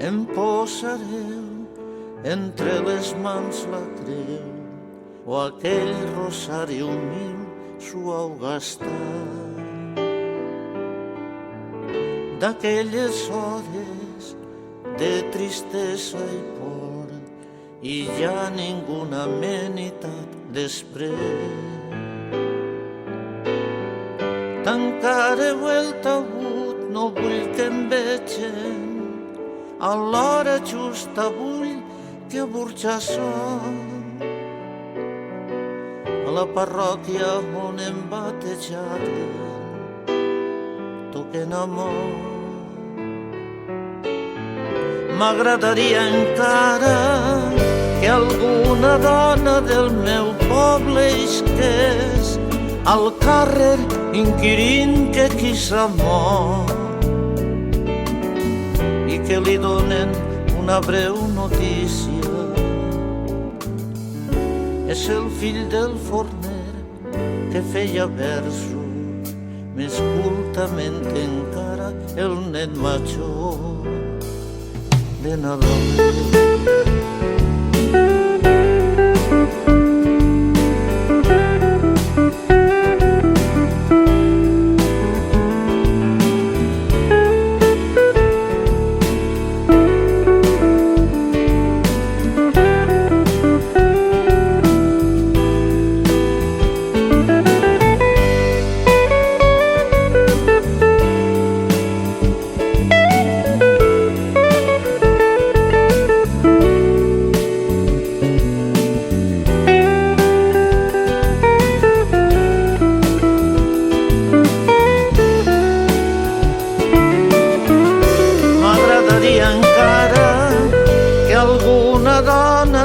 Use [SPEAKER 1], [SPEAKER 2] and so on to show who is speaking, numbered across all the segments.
[SPEAKER 1] em posareu entre les mans la creu o aquell rosari humil suau gastar d'aquelles hores de tristesa i por i ja ninguna amenitat després. Tancareu el taüt, no vull que em vegem, a l'hora justa vull que burxassó a la parròquia on em batejaren toquen amor. M'agradaria encara que alguna dona del meu poble isqués al carrer inquirint que qui s'ha mort i que li donen una breu notícia. És el fill del forner que feia versos, més cultament encara el nen major de Nadal.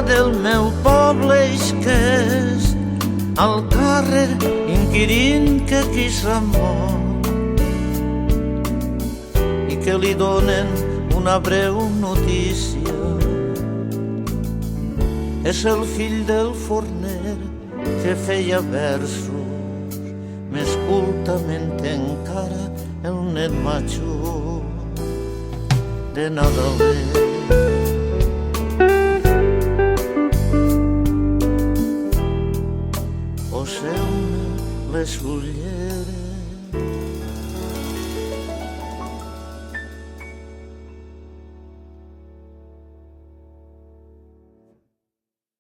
[SPEAKER 1] Del meu poble isqués al carrer inquirint que qui s'ha mort i que li donen una breu notícia. És el fill del forner que feia versos, més cultament encara el nen major de Nadal.